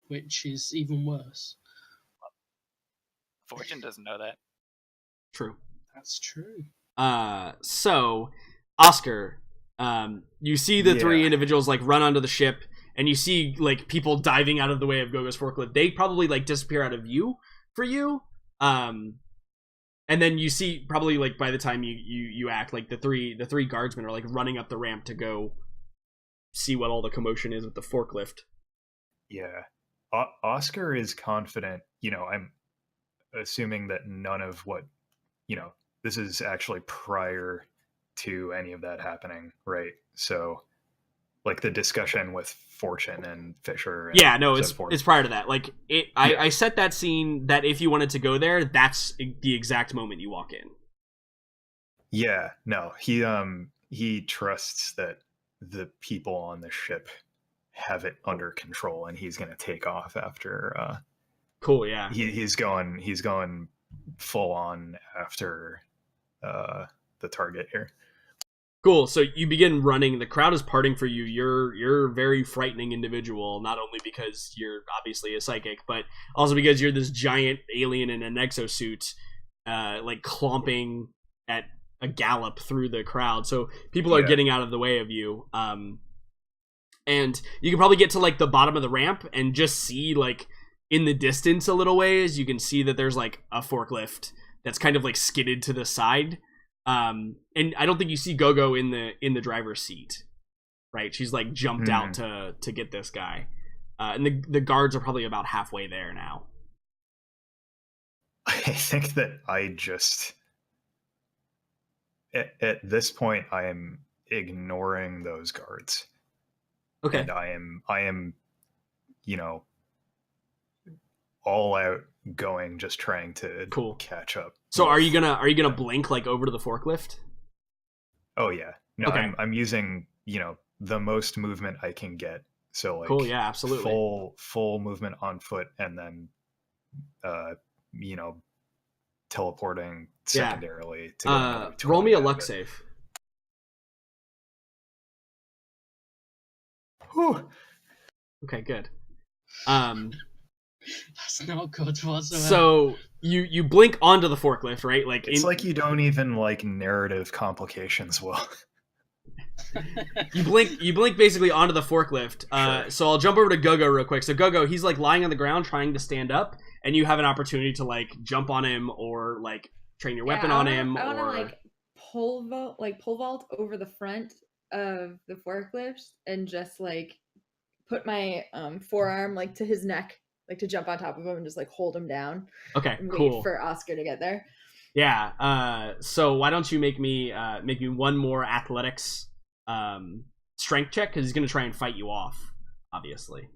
which is even worse. Fortune doesn't know that. True. That's true. So Oscar, you see the three individuals like run onto the ship, and you see like people diving out of the way of Gogo's forklift. They probably like disappear out of view for you. And then you see probably like by the time you act, like the three guardsmen are like running up the ramp to go see what all the commotion is with the forklift. Yeah. Oscar is confident, I'm assuming that none of what, this is actually prior to any of that happening, right? So like the discussion with Fortune and Fisher. And yeah, no, it's prior to that. Like I set that scene that if you wanted to go there, that's the exact moment you walk in. Yeah, no, he trusts that the people on the ship have it under control, and he's going to take off after. Cool, yeah. He's going full on after the target here. Cool. So you begin running. The crowd is parting for you. You're a very frightening individual, not only because you're obviously a psychic, but also because you're this giant alien in an exosuit, like clomping at a gallop through the crowd. So people are getting out of the way of you. And you can probably get to like the bottom of the ramp and just see like in the distance a little ways, you can see that there's like a forklift that's kind of like skidded to the side. And I don't think you see Gogo in the driver's seat, right? She's like jumped out to get this guy. And the guards are probably about halfway there now. I think that I just at this point I am ignoring those guards. Okay. And I am, all out going, just trying to catch up. So are you gonna blink like over to the forklift? Oh yeah. No, okay. I'm using, the most movement I can get. So like cool, yeah, absolutely. Full movement on foot, and then teleporting secondarily to roll me a luck save. Whew. Okay, good. That's not good whatsoever. So you blink onto the forklift, right? Like it's like you don't even like narrative complications well. you blink basically onto the forklift. Sure. So I'll jump over to Gogo real quick. So Gogo, he's like lying on the ground trying to stand up, and you have an opportunity to like jump on him or like train your weapon on him. I want to like pole vault over the front of the forklift and just like put my forearm like to his neck, like to jump on top of him and just like hold him down. Okay, and cool. Wait for Oscar to get there. Yeah. So why don't you make me one more athletics strength check, because he's gonna try and fight you off, obviously.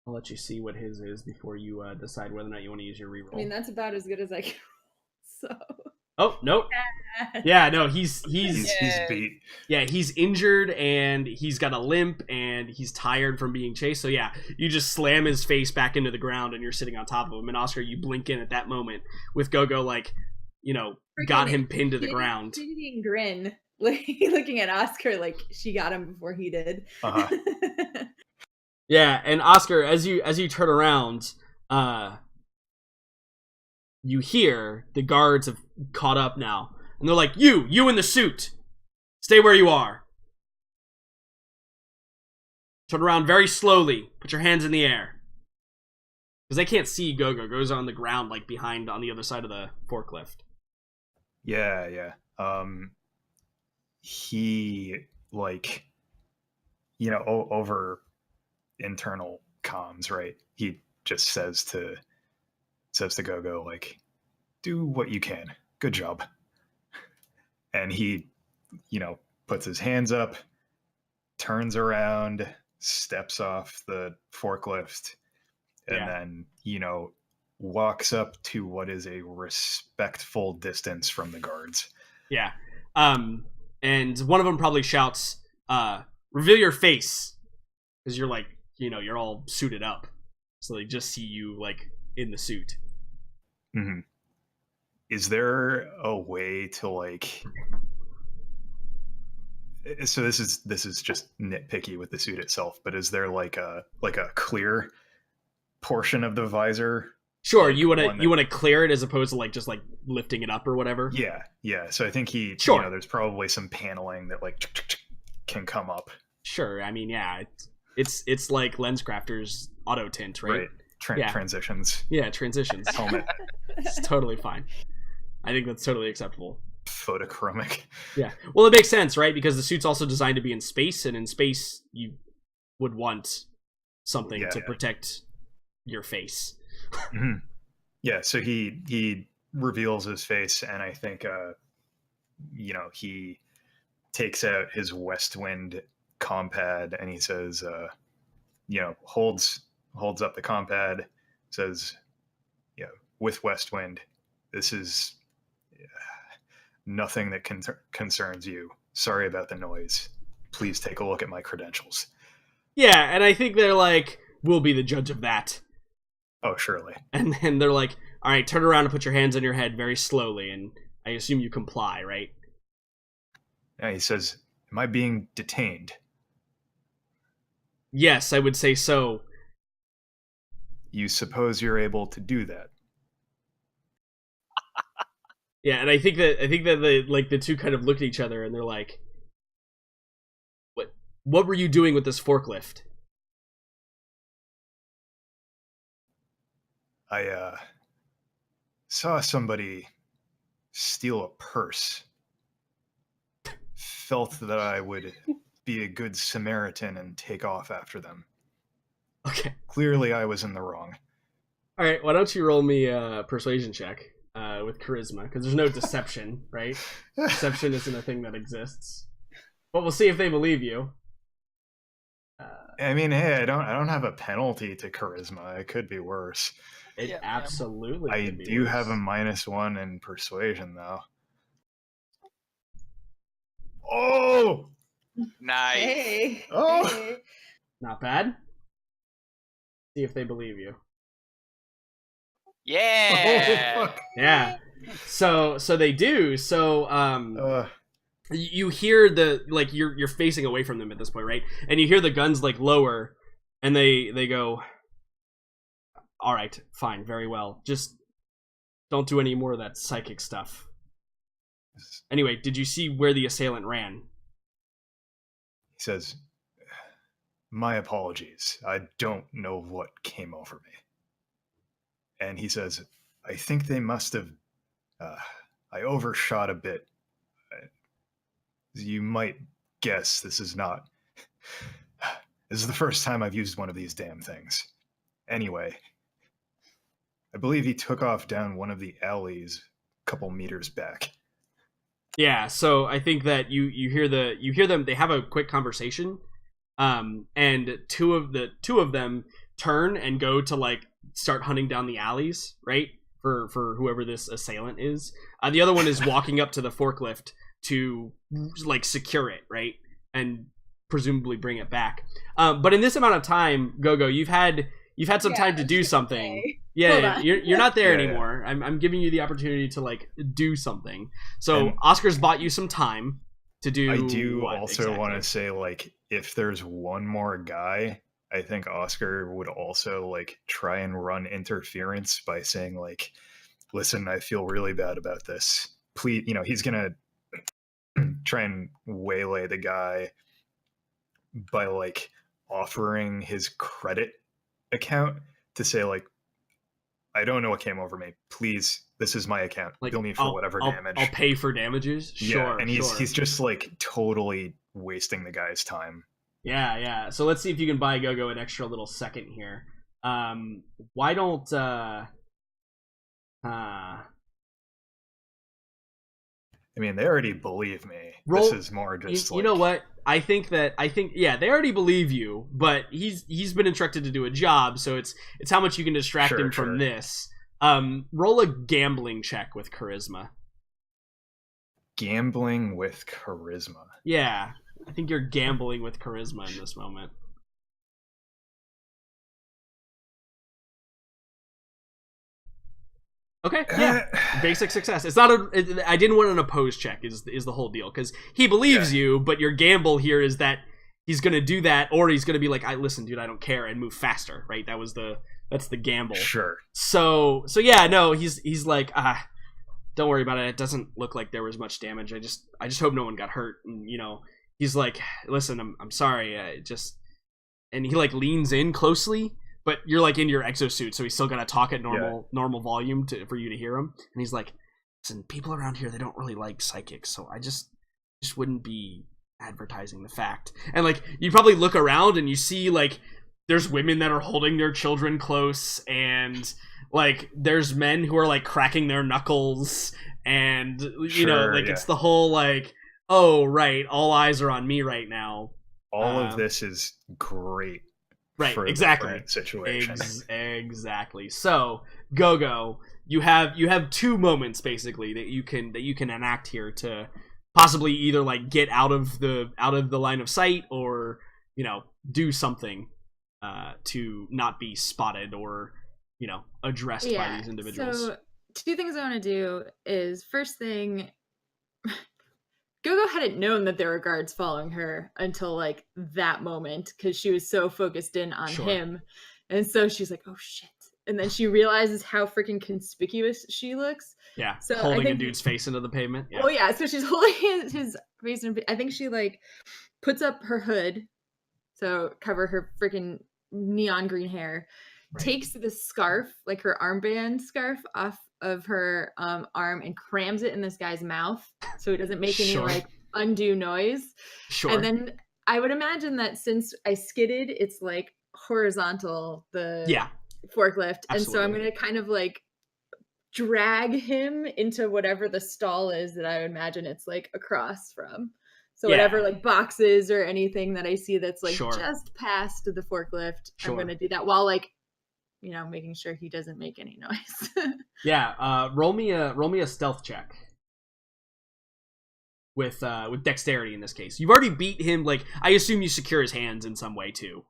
I'll let you see what his is before you decide whether or not you want to use your reroll. I mean, that's about as good as I can roll, so. Oh, nope. Yeah, no, he's beat. Yeah, he's injured and he's got a limp and he's tired from being chased. So yeah, you just slam his face back into the ground and you're sitting on top of him. And Oscar, you blink in at that moment with Gogo like, got him pinned to the ground. Shitting grin, like looking at Oscar like she got him before he did. Uh-huh. Yeah, and Oscar, as you turn around, you hear the guards have caught up now. And they're like, you in the suit, stay where you are. Turn around very slowly. Put your hands in the air. Because they can't see Gogo. Goes on the ground, like behind on the other side of the forklift. Yeah. He, like, over internal comms, right? He just says to Gogo, like, do what you can. Good job. And he, puts his hands up, turns around, steps off the forklift, and then, walks up to what is a respectful distance from the guards. Yeah. And one of them probably shouts, reveal your face. Because you're like, you're all suited up. So they just see you, like, in the suit. Mm-hmm. Is there a way to, like, So this is just nitpicky with the suit itself, but is there like a clear portion of the visor? Sure, Like you want one to that- clear it as opposed to like just like lifting it up or whatever. Yeah. So I think Sure. there's probably some paneling that like can come up. Sure, I mean, yeah, it's like LensCrafter's auto tint, right? Yeah. Transitions. Yeah, transitions. Helmet. It's totally fine. I think that's totally acceptable. Photochromic. Yeah. Well, it makes sense, right? Because the suit's also designed to be in space, and in space you would want something to protect your face. Mm-hmm. Yeah, so he reveals his face, and I think he takes out his Westwind compad, and he says, holds up the compad, says, with Westwind, this is nothing that concerns you. Sorry about the noise. Please take a look at my credentials. Yeah, and I think they're like, we'll be the judge of that. Oh, surely. And then they're like, all right, turn around and put your hands on your head very slowly, and I assume you comply, right? Yeah, he says, am I being detained? Yes, I would say so. You suppose you're able to do that? Yeah, and I think that the two kind of look at each other and they're like, what were you doing with this forklift? I saw somebody steal a purse. Felt that I would be a good Samaritan and take off after them. Okay. Clearly I was in the wrong. All right, why don't you roll me a persuasion check with charisma, because there's no deception, right? Deception isn't a thing that exists. But we'll see if they believe you. I mean, hey, I don't have a penalty to charisma. It could be worse. It absolutely I could be do worse. have a -1 in persuasion, though. Oh! Nice. Hey. Oh. Hey. Not bad. See if they believe you. Yeah. Oh, fuck. Yeah. So they do. So you hear you're facing away from them at this point, right? And you hear the guns like lower, and they go, all right, fine, very well. Just don't do any more of that psychic stuff. Anyway, did you see where the assailant ran? He says, my apologies. I don't know what came over me. And he says, I think they must have, I overshot a bit. You might guess this is the first time I've used one of these damn things. Anyway, I believe he took off down one of the alleys a couple meters back. Yeah, so I think that you hear them, they have a quick conversation, and two of them turn and go to like start hunting down the alleys, right? For whoever this assailant is. The other one is walking up to the forklift to like secure it, right? And presumably bring it back. But in this amount of time, Gogo, you've had some time to do something. Okay. Yeah, you're not there Yeah, anymore. yeah. I'm giving you the opportunity to like do something. So And Oscar's bought you some time to do. I do what also exactly? want to say, like, if there's one more guy, I think Oscar would also like try and run interference by saying like, listen, I feel really bad about this. Please, he's gonna try and waylay the guy by like offering his credit account to say like, I don't know what came over me. Please, this is my account. Like, Bill me for whatever damage. I'll pay for damages. Sure, Yeah, and sure. he's just like totally wasting the guy's time. Yeah. So let's see if you can buy Gogo an extra little second here. Why don't I mean, they already believe me. Roll- This is more just you know what? I think yeah, they already believe you, but he's been instructed to do a job, so it's how much you can distract Sure, him from sure. this. Roll a gambling check with charisma. Gambling with charisma. Yeah, I think you're gambling with charisma in this moment. Okay, yeah, basic success. It's not I didn't want an opposed check. Is the whole deal because he believes you, but your gamble here is that he's gonna do that, or he's gonna be like, "I listen, dude, I don't care," and move faster. Right? That's the gamble. Sure. So yeah, no, he's like, don't worry about it. It doesn't look like there was much damage. I just hope no one got hurt. And he's like, listen, I'm sorry. And he like leans in closely. But you're like in your exosuit, so he's still gotta talk at normal volume for you to hear him. And he's like, "Listen, people around here, they don't really like psychics, so I just wouldn't be advertising the fact." And like you probably look around and you see like there's women that are holding their children close, and like there's men who are like cracking their knuckles, and it's the whole like, oh right, all eyes are on me right now. All of this is great. Right, for exactly. The current situation. Exactly. So, Go-Go, you have 2 moments basically that you can enact here to possibly either like get out of the line of sight, or do something to not be spotted or addressed by these individuals. So 2 things I want to do is, first thing, Gogo hadn't known that there were guards following her until like that moment, because she was so focused in on him, and so she's like, "Oh shit!" And then she realizes how freaking conspicuous she looks. Yeah, so holding a dude's face into the pavement. Yeah. Oh yeah, so she's holding his face, and I think she like puts up her hood, so cover her freaking neon green hair. Right. Takes the scarf, like her armband scarf, off of her arm and crams it in this guy's mouth so he doesn't make any like undue noise. Sure. And then I would imagine that since I skidded, it's like horizontal, the forklift. Absolutely. And so I'm gonna kind of like drag him into whatever the stall is that I would imagine it's like across from. So whatever like boxes or anything that I see that's like just past the forklift, I'm gonna do that while like making sure he doesn't make any noise. Roll me a stealth check with dexterity in this case. You've already beat him. Like, I assume you secure his hands in some way too,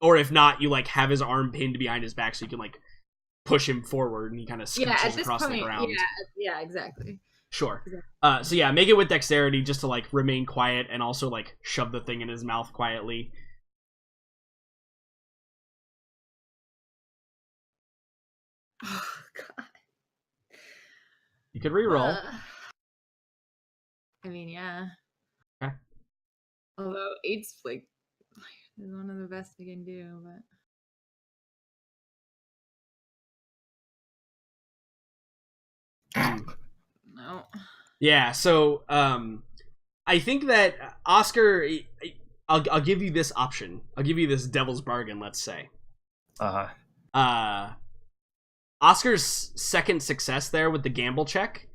or if not, you like have his arm pinned behind his back so you can like push him forward and he kind of scooches across the ground. Yeah, exactly. Sure. So yeah, make it with dexterity just to like remain quiet and also like shove the thing in his mouth quietly. Oh god. You could reroll. I mean, yeah. Okay. Although 8's like is one of the best I can do, but no. Yeah, so I think that Oscar, I'll give you this option. I'll give you this devil's bargain, let's say. Oscar's second success there with the gamble check,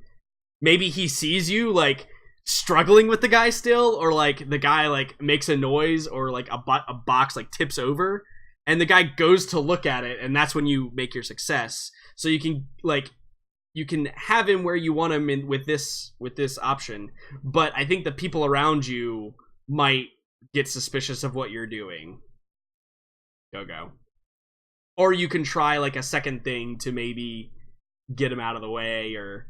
maybe he sees you like struggling with the guy still, or like the guy like makes a noise, or like a box like tips over and the guy goes to look at it, and that's when you make your success. So you can have him where you want him in with this option, but I think the people around you might get suspicious of what you're doing. Go. Or you can try like a second thing to maybe get him out of the way, or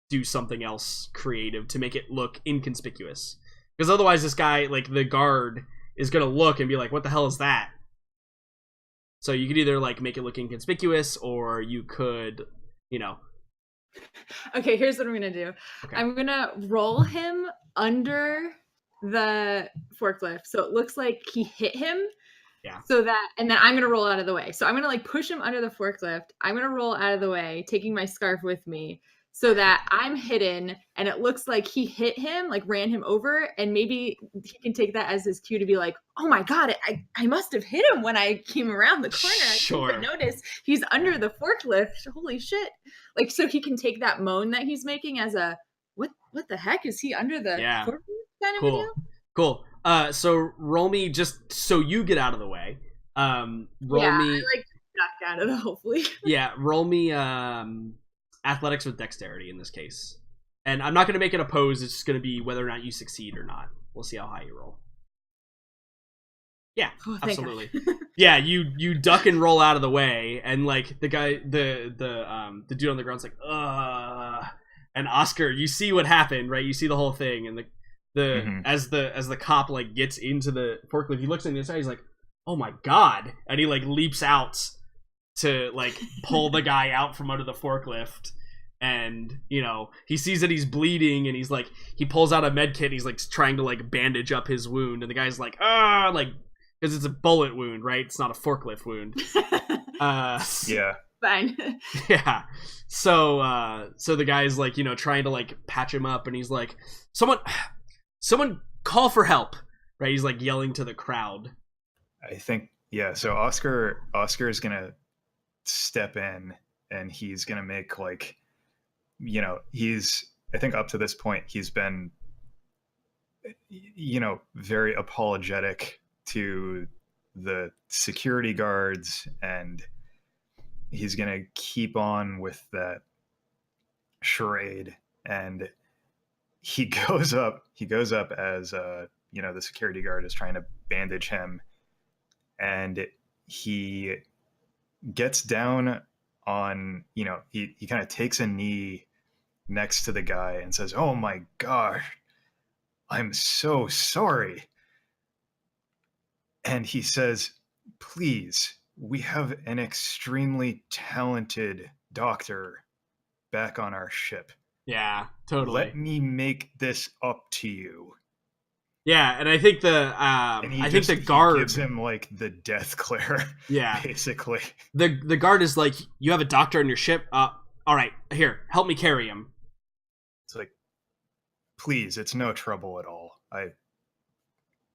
do something else creative to make it look inconspicuous. Because otherwise this guy, like the guard, is gonna look and be like, what the hell is that? So you could either like make it look inconspicuous, or you could, Okay, here's what I'm gonna do. Okay. I'm gonna roll him under the forklift so it looks like he hit him. Yeah. So that, and then I'm gonna roll out of the way. So I'm gonna like push him under the forklift. I'm gonna roll out of the way, taking my scarf with me, so that I'm hidden and it looks like he hit him, like ran him over, and maybe he can take that as his cue to be like, oh my god, I must have hit him when I came around the corner. Sure. I didn't even notice he's under the forklift. Holy shit. Like, so he can take that moan that he's making as a, what the heck, is he under the forklift kind of a deal? Cool. So roll me, just so you get out of the way. Roll me. I like duck out of the, hopefully. Yeah, roll me athletics with dexterity in this case. And I'm not going to make it opposed. It's just going to be whether or not you succeed or not. We'll see how high you roll. Yeah, Oh, thank God. absolutely. Yeah, you duck and roll out of the way, and like the guy, the dude on the ground's like, and Oscar, you see what happened, right? You see the whole thing, and Mhm. as the cop like gets into the forklift, he looks on the inside, he's like, oh my God, and he like leaps out to like pull the guy out from under the forklift. And he sees that he's bleeding, and he's like, he pulls out a med kit, and he's like trying to like bandage up his wound, and the guy's like, like, because it's a bullet wound, right? It's not a forklift wound. Yeah. Fine. Yeah. So the guy's like, trying to like patch him up, and he's like, someone call for help, right? He's like yelling to the crowd. I think, yeah. So Oscar is gonna step in, and he's gonna make like, I think up to this point he's been, very apologetic to the security guards, and he's gonna keep on with that charade. And he goes up as the security guard is trying to bandage him, and he gets down on, he kind of takes a knee next to the guy and says, "Oh my gosh, I'm so sorry." And he says, "Please, we have an extremely talented doctor back on our ship. Yeah, totally. Let me make this up to you." Yeah, and I think And the guard he gives him like the death glare. Yeah. Basically. The guard is like, "You have a doctor on your ship? All right, here, help me carry him." It's like, please, it's no trouble at all. I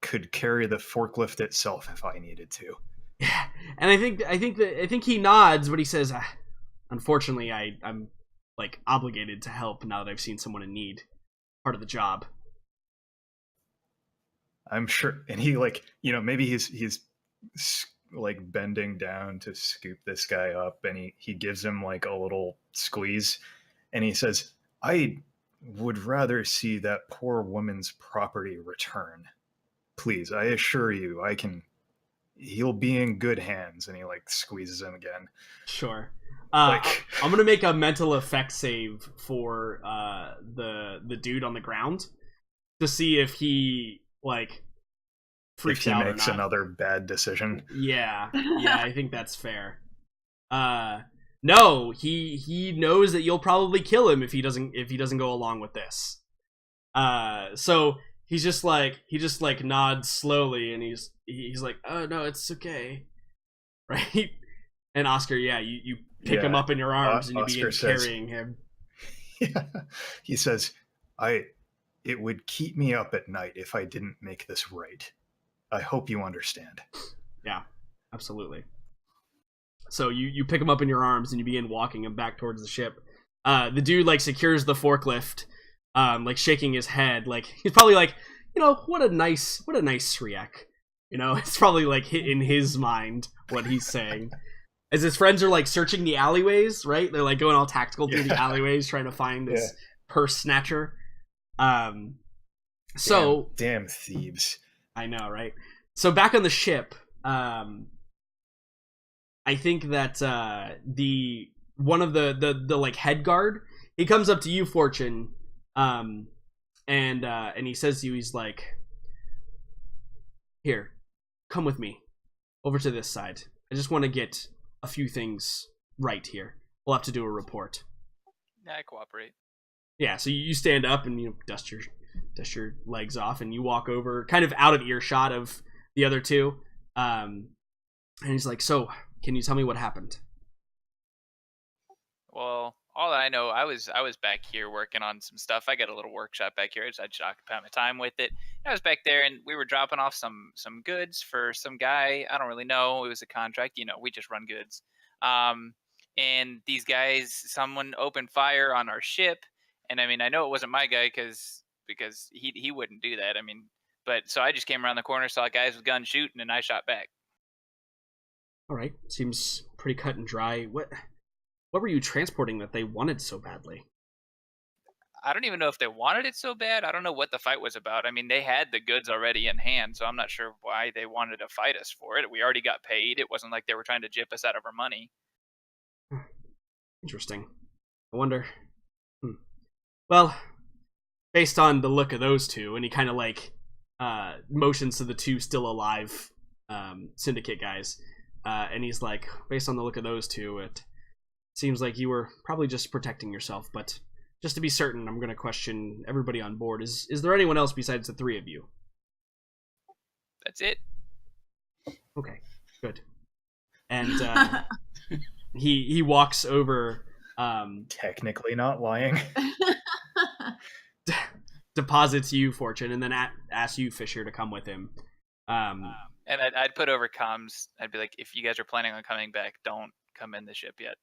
could carry the forklift itself if I needed to. Yeah, and I think he nods, but he says, "Unfortunately, I'm like obligated to help now that I've seen someone in need. Part of the job." I'm sure. And he like, maybe he's like bending down to scoop this guy up, and he gives him like a little squeeze, and he says, "I would rather see that poor woman's property return. Please, I assure you, he'll be in good hands." And he like squeezes him again. Sure. Like, I'm gonna make a mental effect save for the dude on the ground to see if he like freaks if he out makes or not. another bad decision. Yeah, I think that's fair. No, he knows that you'll probably kill him if he doesn't go along with this. So he just like nods slowly, and he's like, "Oh no, it's okay," right? And Oscar, yeah, you pick him up in your arms, and you Oscar begin says, carrying him. Yeah. He says, it would keep me up at night if I didn't make this right. I hope you understand." Yeah, absolutely. So you pick him up in your arms, and you begin walking him back towards the ship. The dude like secures the forklift, like shaking his head, like he's probably like, what a nice Sriek. It's probably like in his mind what he's saying. As his friends are like searching the alleyways, right? They're like going all tactical through the alleyways trying to find this purse snatcher. So damn thieves. I know, right? So back on the ship, I think that the one of the like head guard, he comes up to you, Fortune, and he says to you, he's like, "Here, come with me over to this side. I just want to get a few things right here. We'll have to do a report." Yeah, I cooperate. Yeah, so you stand up and dust your legs off, and you walk over, kind of out of earshot of the other two. And he's like, "So, can you tell me what happened?" Well, all that I know, I was back here working on some stuff. I got a little workshop back here. I just occupy my time with it. I was back there, and we were dropping off some goods for some guy. I don't really know. It was a contract. We just run goods. And these guys, someone opened fire on our ship. And I mean, I know it wasn't my guy because he wouldn't do that. I mean, but so I just came around the corner, saw guys with guns shooting, and I shot back. All right, seems pretty cut and dry. What were you transporting that they wanted so badly? I don't even know if they wanted it so bad. I don't know what the fight was about. I mean, they had the goods already in hand, so I'm not sure why they wanted to fight us for it. We already got paid. It wasn't like they were trying to jip us out of our money. Interesting. I wonder. Well, based on the look of those two, and he kind of like motions to the two still alive syndicate guys, and he's like, based on the look of those two, it seems like you were probably just protecting yourself, but just to be certain, I'm going to question everybody on board. Is there anyone else besides the three of you? That's it. Okay, good. And he walks over, Technically not lying. deposits you, Fortune, and then asks you, Fisher, to come with him. And I'd put over comms. I'd be like, if you guys are planning on coming back, don't come in the ship yet.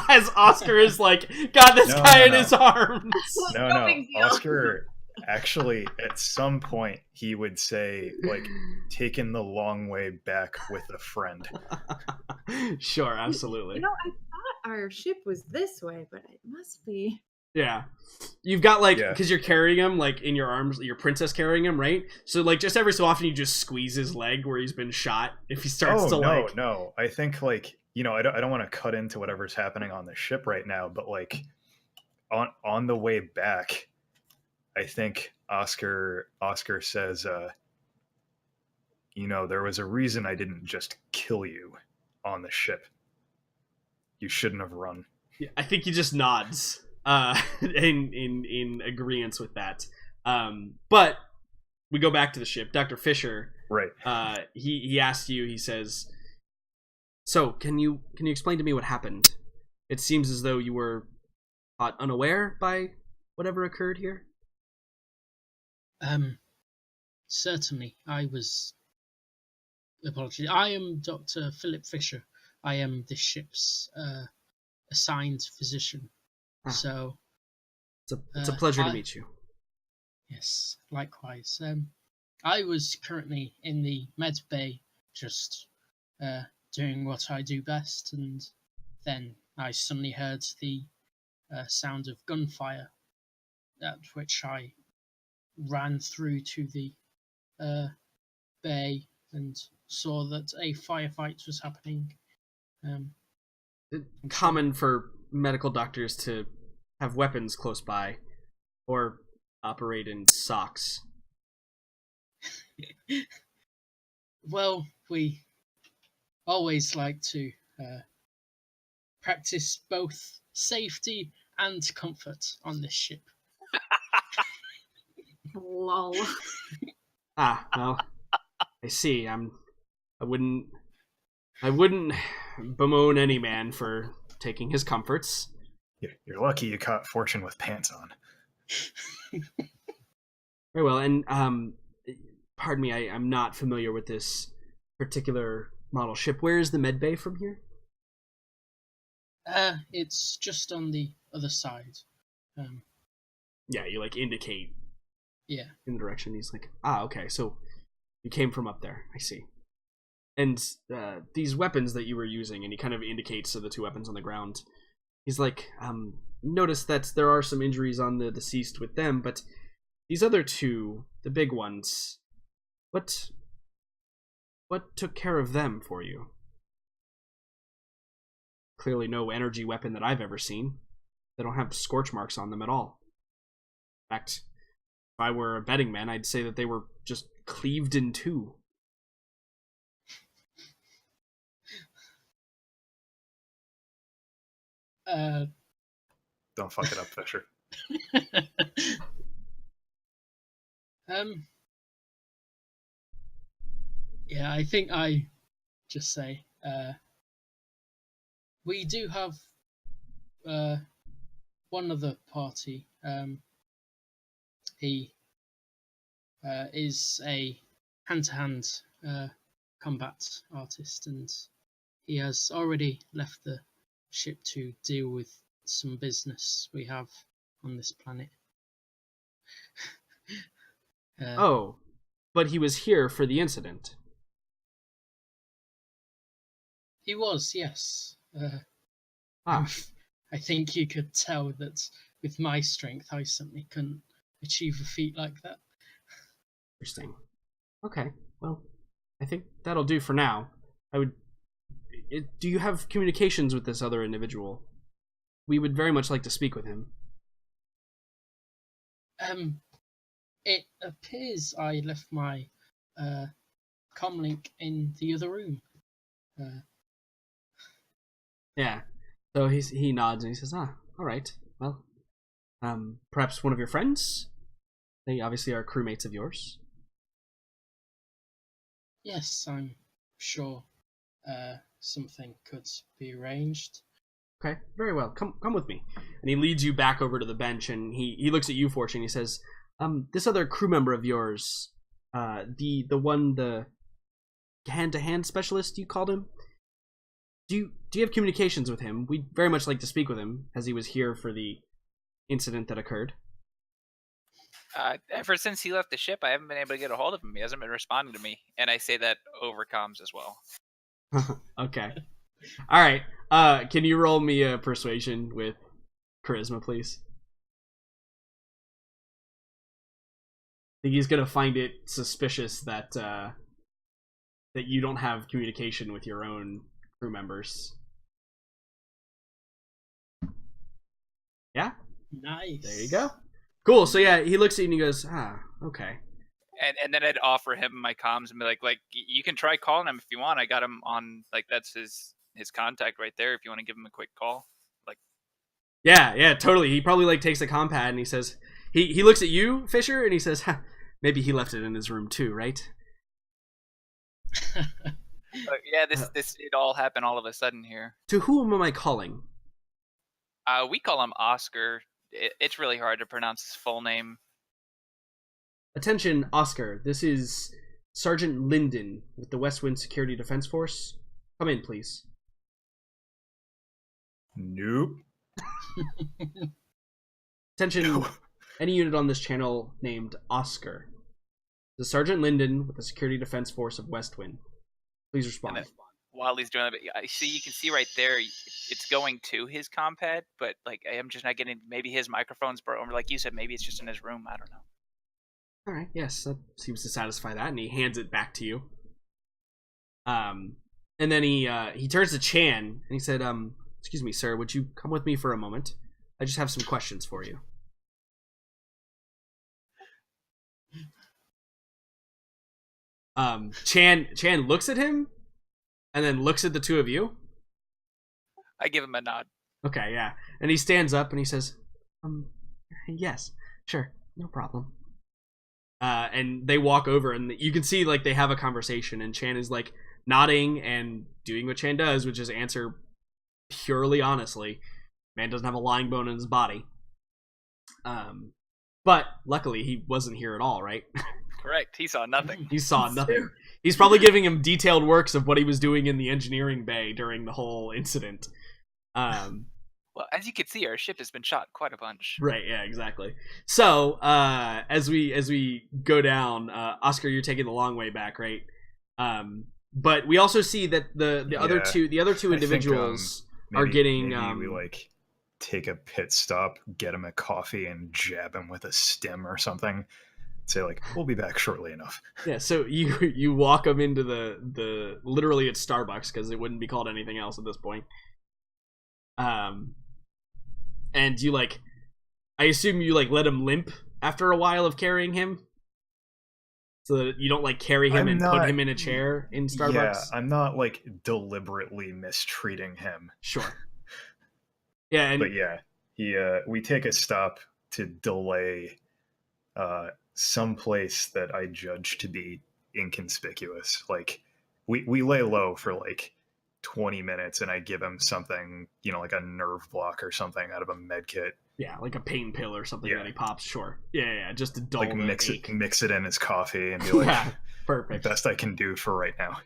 As Oscar is like, got this guy in his arms. No, Oscar actually, at some point, he would say, like, taking the long way back with a friend. Sure, absolutely. You know, I thought our ship was this way, but it must be. Yeah. You've got, like, because you're carrying him, like, in your arms, your princess carrying him, right? So, like, just every so often you just squeeze his leg where he's been shot if he starts to, like... No. I think, like, you know, I don't want to cut into whatever's happening on the ship right now, but, like, on the way back, I think Oscar says, you know, there was a reason I didn't just kill you on the ship. You shouldn't have run. Yeah, I think he just nods in agreement with that. But we go back to the ship. Dr. Fisher, right? He asked you. He says, "So can you explain to me what happened? It seems as though you were caught unaware by whatever occurred here." Certainly. Apologies. I am Dr. Philip Fisher. I am this ship's assigned physician. So it's a pleasure to meet you. Yes, likewise. I was currently in the med bay, just doing what I do best, and then I suddenly heard the sound of gunfire, at which I ran through to the bay and saw that a firefight was happening. Common for medical doctors to have weapons close by or operate in socks. Well, we always like to practice both safety and comfort on this ship. Lol. Well, I see. I wouldn't bemoan any man for taking his comforts. You're lucky you caught Fortune with pants on. Very well, and pardon me, I'm not familiar with this particular model ship. Where is the med bay from here? It's just on the other side. Yeah, you like indicate. Yeah. In the direction. He's like, okay, so you came from up there. I see. And these weapons that you were using, and he kind of indicates to the two weapons on the ground. He's like, notice that there are some injuries on the deceased with them, but these other two, the big ones, what took care of them for you? Clearly no energy weapon that I've ever seen. They don't have scorch marks on them at all. In fact, if I were a betting man, I'd say that they were just cleaved in two. Don't fuck it up, Fisher. Yeah, I think I just say we do have one other party. He is a hand-to-hand combat artist, and he has already left the ship to deal with some business we have on this planet. But he was here for the incident. He was, yes. I think you could tell that with my strength, I certainly couldn't achieve a feat like that. Interesting. Okay, well, I think that'll do for now. Do you have communications with this other individual? We would very much like to speak with him. It appears I left my comlink in the other room. Yeah. So he nods and he says, "Ah, all right. Well, perhaps one of your friends? They obviously are crewmates of yours." Yes, I'm sure something could be arranged. Okay, very well. Come with me. And he leads you back over to the bench, and he looks at you, Fortune. He says, "This other crew member of yours, the hand-to-hand specialist you called him. Do you have communications with him? We'd very much like to speak with him, as he was here for the incident that occurred." Ever since he left the ship, I haven't been able to get a hold of him. He hasn't been responding to me, and I say that over comms as well. Okay. All right. Can you roll me a persuasion with charisma, please? I think he's gonna find it suspicious that that you don't have communication with your own crew members. Yeah? Nice. There you go. Cool. So yeah, he looks at you and he goes, "Ah, okay." And then I'd offer him my comms and be like, you can try calling him if you want. I got him on, like, that's his contact right there if you want to give him a quick call. Like, Yeah, totally. He probably like takes the compad and he says, he looks at you, Fisher, and he says, "Ha, maybe he left it in his room too, right?" yeah, this it all happened all of a sudden here. To whom am I calling? We call him Oscar. It's really hard to pronounce his full name. Attention, Oscar. This is Sergeant Linden with the West Wind Security Defense Force. Come in, please. Nope. Attention, No. any unit on this channel named Oscar. The Sergeant Linden with the Security Defense Force of Westwind. Please respond. And then, while he's doing that, I see, you can see right there, it's going to his compad, but like I'm just not getting. Maybe his microphone's broken. Like you said, maybe it's just in his room. I don't know. All right, yes, that seems to satisfy that, and he hands it back to you. And then he turns to Chan and he said, "Excuse me, sir, would you come with me for a moment? I just have some questions for you." Chan looks at him and then looks at the two of you. I give him a nod. Okay, yeah. And he stands up and he says, yes, sure, no problem." And they walk over and you can see like they have a conversation and Chan is like nodding and doing what Chan does, which is answer purely honestly. Man doesn't have a lying bone in his body. But luckily he wasn't here at all, right? Correct. He saw nothing. He saw nothing. He's probably giving him detailed works of what he was doing in the engineering bay during the whole incident. Well, as you can see, our ship has been shot quite a bunch. Right, yeah, exactly. So, as we go down, Oscar, you're taking the long way back, right? But we also see that the other two individuals are getting maybe we like take a pit stop, get him a coffee, and jab him with a stem or something. Say like, "We'll be back shortly enough." Yeah, so you walk them into the literally it's Starbucks because it wouldn't be called anything else at this point. And you like, I assume you like let him limp after a while of carrying him, so that you don't like carry him put him in a chair in Starbucks. Yeah, I'm not like deliberately mistreating him. Sure. Yeah, but yeah, we take a stop to delay someplace that I judge to be inconspicuous. Like we lay low for like 20 minutes and I give him something, like a nerve block or something out of a med kit. Yeah, like a pain pill or something that he pops. Sure. Yeah, just to dull like the mix ache. it in his coffee and be like, yeah, perfect. Best I can do for right now.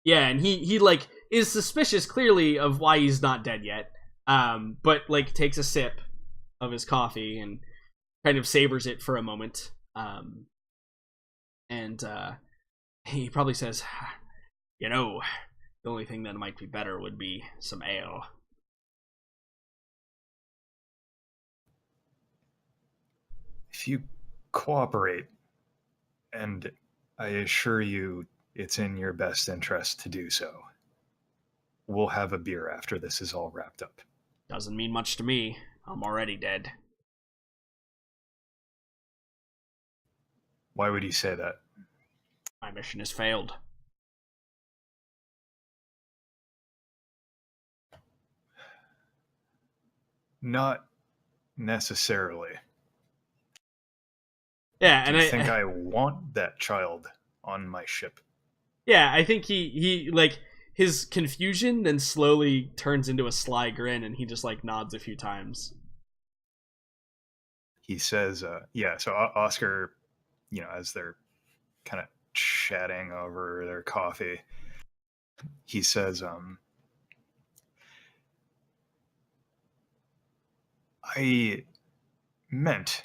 Yeah, and he like is suspicious clearly of why he's not dead yet. But like takes a sip of his coffee and kind of savors it for a moment. And he probably says, the only thing that might be better would be some ale. If you cooperate, and I assure you it's in your best interest to do so, we'll have a beer after this is all wrapped up. Doesn't mean much to me. I'm already dead. Why would you say that? My mission has failed. Not necessarily. Yeah, Do and you think I want that child on my ship? yeah, I think he like his confusion then slowly turns into a sly grin, and he just like nods a few times. He says, yeah, so Oscar, as they're kind of chatting over their coffee, he says, I meant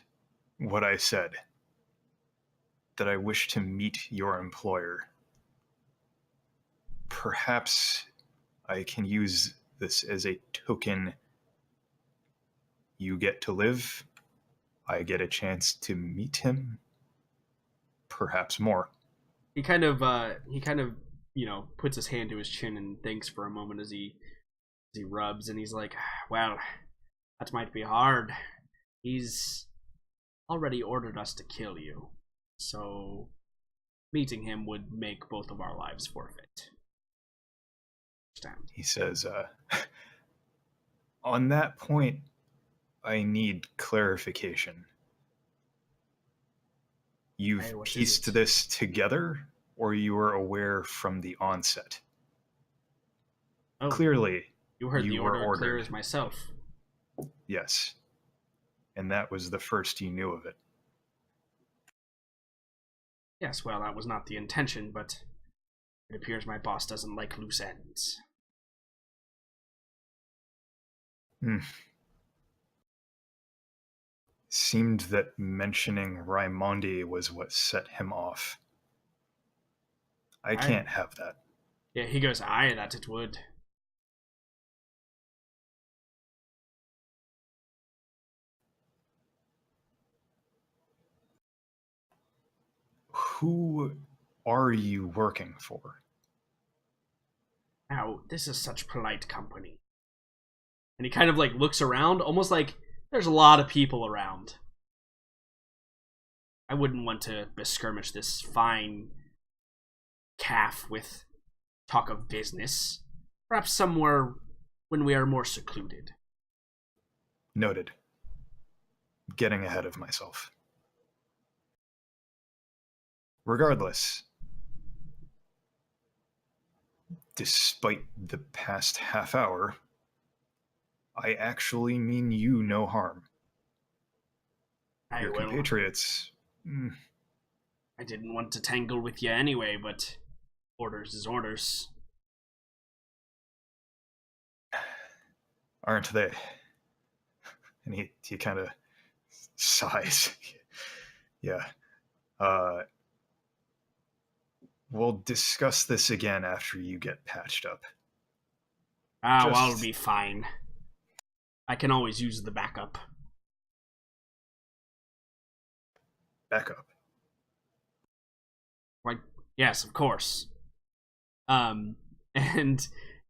what I said, that I wish to meet your employer. Perhaps I can use this as a token. You get to live. I get a chance to meet him. Perhaps more. He kind of puts his hand to his chin and thinks for a moment as he rubs, and he's like, well, that might be hard. He's already ordered us to kill you, so meeting him would make both of our lives forfeit. Understand? He says, on that point, I need clarification. You've Hey, what is pieced it? this together, or you were aware from the onset? Oh, Clearly, you heard the were order clear ordered. as myself. Yes. And that was the first you knew of it. Yes, well, that was not the intention, but it appears my boss doesn't like loose ends. Seemed that mentioning Raimondi was what set him off. I can't have that. Yeah, he goes, aye, that it would. Who are you working for? Now, this is such polite company. And he kind of like looks around, almost like there's a lot of people around. I wouldn't want to beskirmish this fine calf with talk of business. Perhaps somewhere when we are more secluded. Noted. Getting ahead of myself. Regardless, despite the past half hour, I actually mean you no harm. Your compatriots. I didn't want to tangle with you anyway, but orders is orders. Aren't they? And he kind of sighs. Yeah. We'll discuss this again after you get patched up. Well, I'll be fine. I can always use the backup. Backup? Like, yes, of course. And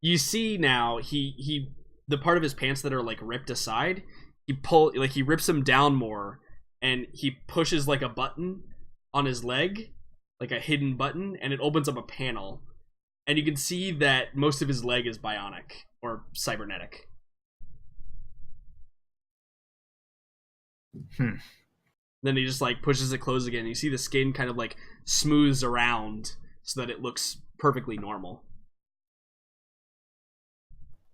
you see now, he the part of his pants that are like ripped aside, he rips them down more, and he pushes like a button on his leg, like a hidden button, and it opens up a panel, and you can see that most of his leg is bionic or cybernetic. Then he just like pushes it closed again. You see the skin kind of like smooths around so that it looks perfectly normal.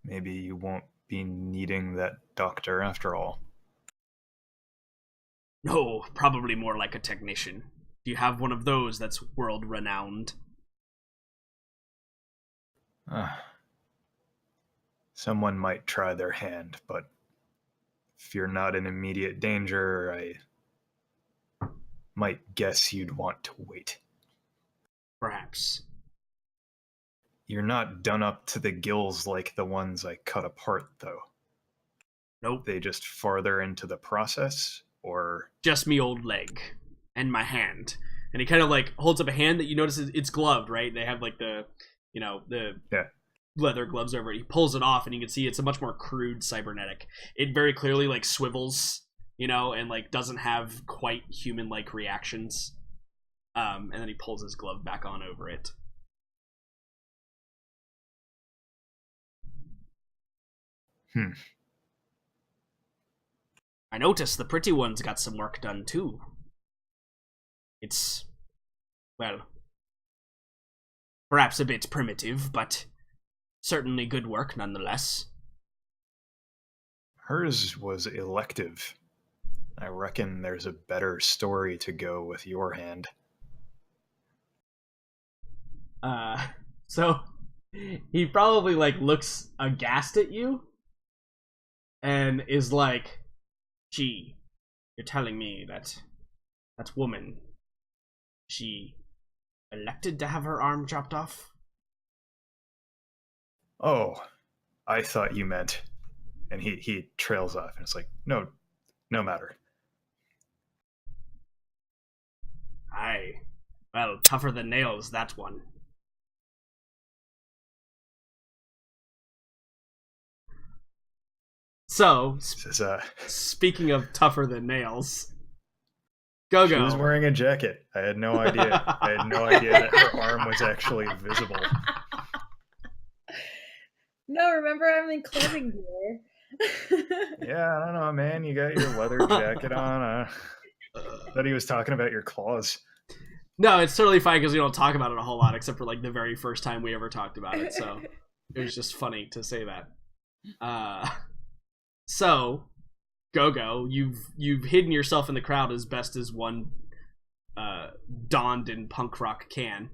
Maybe you won't be needing that doctor after all. No, probably more like a technician. Do you have one of those that's world renowned? Someone might try their hand, but if you're not in immediate danger, I might guess you'd want to wait. Perhaps. You're not done up to the gills like the ones I cut apart, though. Nope. They just farther into the process, or just me old leg and my hand. And he kind of like holds up a hand that you notice it's gloved, right? They have like the leather gloves over it. He pulls it off and you can see it's a much more crude cybernetic. It very clearly like swivels, and like doesn't have quite human-like reactions. And then he pulls his glove back on over it. I noticed the pretty one's got some work done too. It's, well, perhaps a bit primitive, but certainly good work nonetheless. Hers was elective. I reckon there's a better story to go with your hand. So he probably like looks aghast at you and is like, gee, you're telling me that woman, she elected to have her arm chopped off? Oh, I thought you meant... And he trails off, and it's like, no matter. Aye. Well, tougher than nails, that one. So, speaking of tougher than nails, Go-Go. She was wearing a jacket. I had no idea. I had no idea that her arm was actually visible. No, remember I'm in clothing gear. Yeah, I don't know, man. You got your leather jacket on. I thought he was talking about your claws. No, it's totally fine because we don't talk about it a whole lot, except for like the very first time we ever talked about it. So it was just funny to say that. So, Go-Go, you've hidden yourself in the crowd as best as one donned in punk rock can.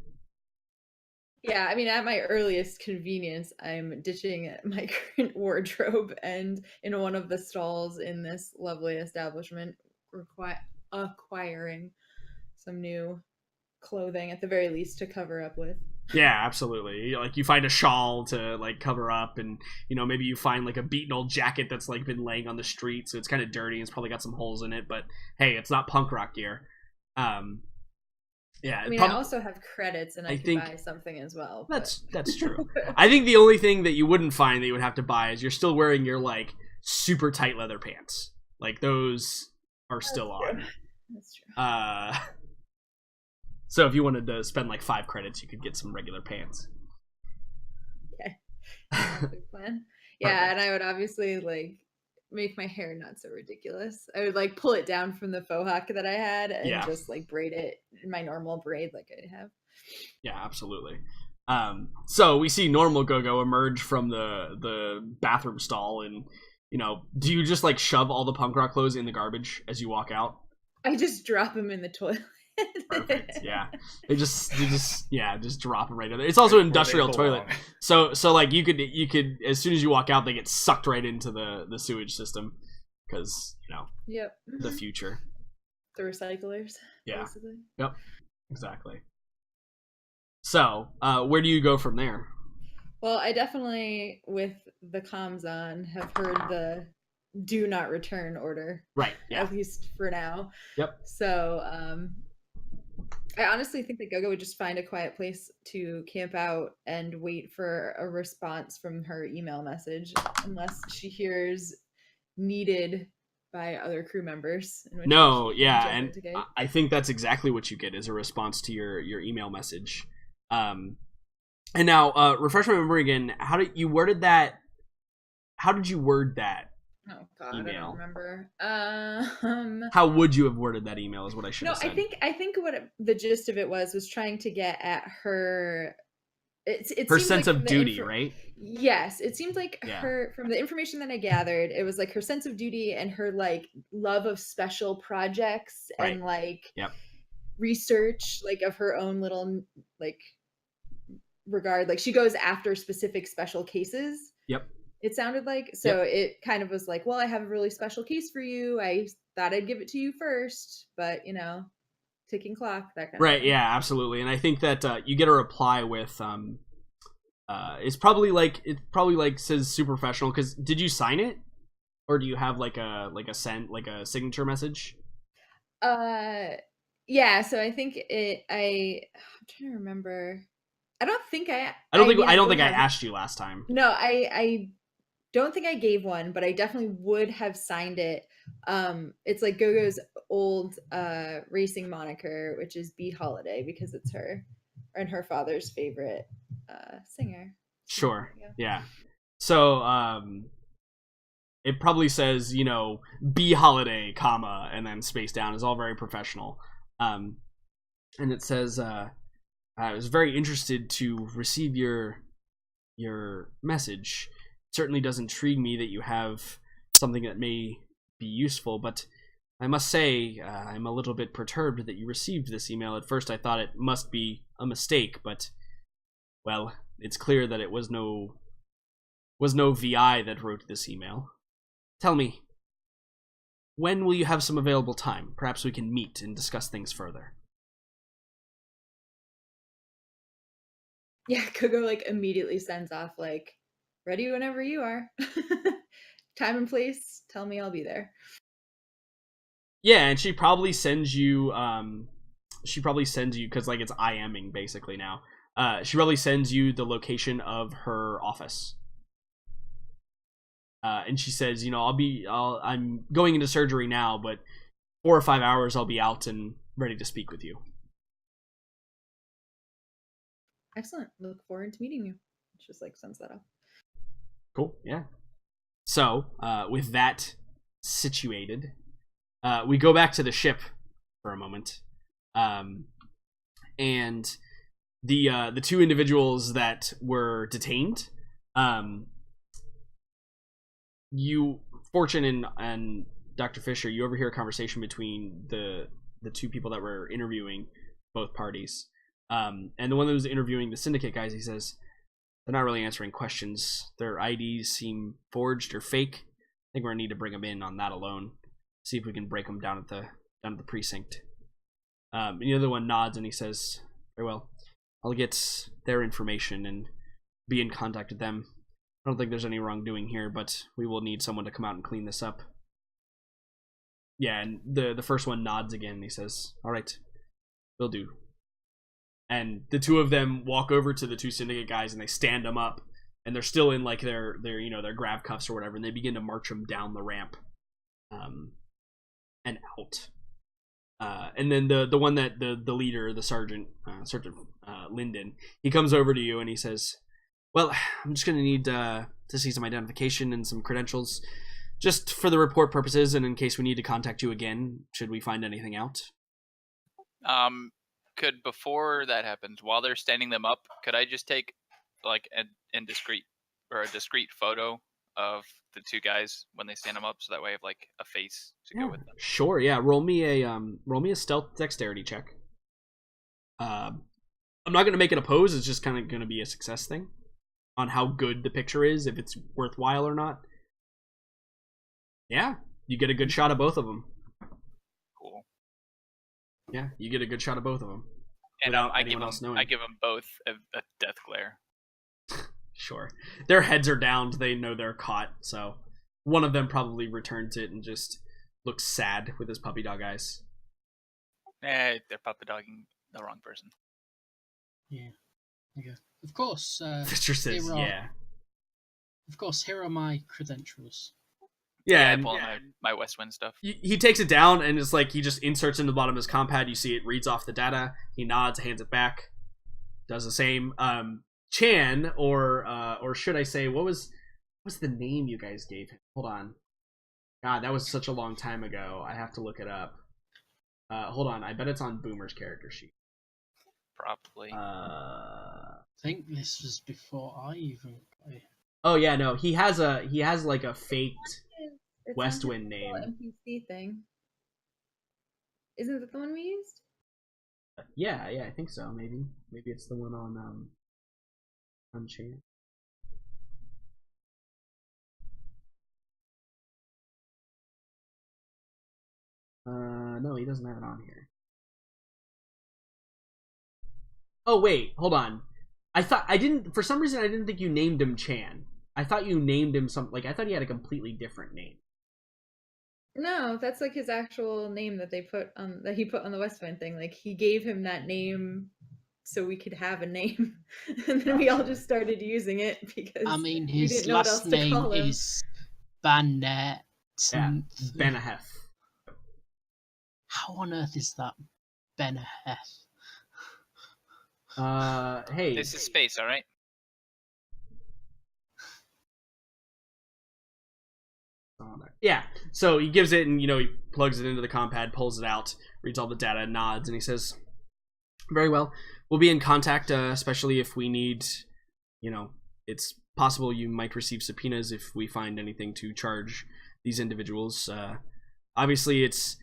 Yeah, I mean, at my earliest convenience, I'm ditching my current wardrobe and in one of the stalls in this lovely establishment, acquiring some new clothing, at the very least, to cover up with. Yeah, absolutely. Like, you find a shawl to, like, cover up, and, maybe you find, like, a beaten old jacket that's, like, been laying on the street, so it's kind of dirty, and it's probably got some holes in it, but, hey, it's not punk rock gear. Yeah, I mean, I also have credits, and I can buy something as well. That's true. I think the only thing that you wouldn't find that you would have to buy is you're still wearing your like super tight leather pants. Like those are still on. That's true. So if you wanted to spend like 5 credits, you could get some regular pants. Okay. Good plan. Yeah, perfect. And I would obviously like make my hair not so ridiculous. I would like pull it down from the faux hawk that I had and just like braid it in my normal braid like I have. Yeah, absolutely. So we see normal Go-Go emerge from the bathroom stall, and do you just like shove all the punk rock clothes in the garbage as you walk out? I just drop them in the toilet. Perfect. Yeah, you just drop them right in there. It's also an industrial toilet, so like you could as soon as you walk out, they get sucked right into the sewage system because Yep. The future. The recyclers. Yeah. Basically. Yep. Exactly. So, where do you go from there? Well, I definitely, with the comms on, have heard the do not return order. Right. Yeah. At least for now. Yep. So, I honestly think that Go-Go would just find a quiet place to camp out and wait for a response from her email message, unless she hears needed by other crew members. No, yeah, and I think that's exactly what you get is a response to your email message. And now, refresh my memory again. How did you word that? Oh God, email. I don't remember. How would you have worded that email? Is what I should have said. I think what the gist of it was trying to get at her. Her sense of duty, right? Yes, it seemed like her, from the information that I gathered, it was like her sense of duty and her like love of special projects and like research, like of her own little like regard. Like she goes after specific special cases. Yep. It sounded like, so it kind of was like, well, I have a really special case for you. I thought I'd give it to you first, but ticking clock, that kind of right thing. Yeah, absolutely. And I think that you get a reply with it's probably like says super professional, because did you sign it, or do you have like a signature message? Yeah, so I think I'm trying to remember. I don't think I I don't think mean, I don't would think I have- asked you last time. No, I don't think I gave one, but I definitely would have signed it. It's like Gogo's old racing moniker, which is B Holiday, because it's her and her father's favorite singer. Sure. Yeah. Yeah. So it probably says, you know, B Holiday, comma, and then space down. Is all very professional. And it says, I was very interested to receive your message. It certainly does intrigue me that you have something that may be useful, but I must say I'm a little bit perturbed that you received this email. At first I thought it must be a mistake, but, well, it's clear that it was no VI that wrote this email. Tell me, when will you have some available time? Perhaps we can meet and discuss things further. Yeah, Gogo like immediately sends off like, ready whenever you are. Time and place, tell me, I'll be there. Yeah, and she probably sends you because like it's IMing basically now. She probably sends you the location of her office. And she says, you know, I'm going into surgery now, but 4 or 5 hours I'll be out and ready to speak with you. Excellent. Look forward to meeting you. It's just like sends that off. Cool. Yeah. So, with that situated, we go back to the ship for a moment, and the two individuals that were detained, Fortune and Dr. Fisher, you overhear a conversation between the two people that were interviewing both parties. And the one that was interviewing the syndicate guys, he says, they're not really answering questions. Their IDs seem forged or fake. I think we're gonna need to bring them in on that alone. See if we can break them down at the precinct. And the other one nods and he says, very well, I'll get their information and be in contact with them. I don't think there's any wrongdoing here, but we will need someone to come out and clean this up. Yeah, and the first one nods again and he says, all right, will do. And the two of them walk over to the two syndicate guys and they stand them up, and they're still in like their you know, their grab cuffs or whatever, and they begin to march them down the ramp and out. And then the one that the leader, the Sergeant Linden, he comes over to you and he says, well, I'm just gonna need to see some identification and some credentials just for the report purposes, and in case we need to contact you again should we find anything out. Could, before that happens, while they're standing them up, could I just take like a discreet photo of the two guys when they stand them up, so that way I have like a face to go with them? Sure, yeah. Roll me a stealth dexterity check. I'm not gonna make it a pose. It's just kind of gonna be a success thing on how good the picture is, if it's worthwhile or not. Yeah, you get a good shot of both of them. Cool. Yeah, you get a good shot of both of them. And I give them both a death glare. Sure. Their heads are down. They know they're caught, so one of them probably returns it and just looks sad with his puppy dog eyes. They're puppy dogging the wrong person. Yeah. Okay. Of course. Fisher says, yeah. Of course, here are my credentials. Yeah, I pull my West Wind stuff. He takes it down and it's like he just inserts in the bottom of his compad. You see it reads off the data. He nods, hands it back, does the same. Chan, or should I say, what's the name you guys gave him? Hold on. God, that was such a long time ago. I have to look it up. Hold on. I bet it's on Boomer's character sheet. Probably. I think this was before I even played. Oh yeah, no. He has like a faked It's West on Wind the name. NPC thing. Isn't that the one we used? Yeah, I think so. Maybe it's the one on Chan. No, he doesn't have it on here. Oh wait, hold on. For some reason I didn't think you named him Chan. I thought you named him I thought he had a completely different name. No, that's like his actual name that he put on the Westwind thing. Like he gave him that name so we could have a name, and then we all Gotcha. just started using it because I mean, we his didn't know what last else to name call him. is Bannet. Yeah, Benaheth. How on earth is that Benaheth? Hey. This is space, all right? Yeah, so he gives it, and he plugs it into the compad, pulls it out, reads all the data, nods, and he says, very well, we'll be in contact, especially if we need, it's possible you might receive subpoenas if we find anything to charge these individuals. Obviously, it's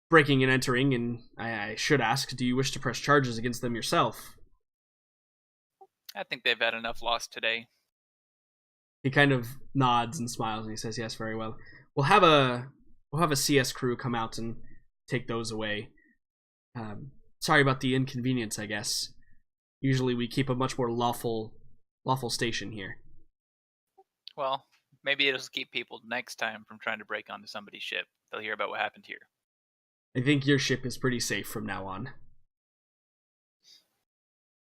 breaking and entering, and I should ask, do you wish to press charges against them yourself? I think they've had enough loss today. He kind of nods and smiles, and he says, yes, very well. We'll have a CS crew come out and take those away. Sorry about the inconvenience, I guess. Usually we keep a much more lawful station here. Well, maybe it'll keep people next time from trying to break onto somebody's ship. They'll hear about what happened here. I think your ship is pretty safe from now on.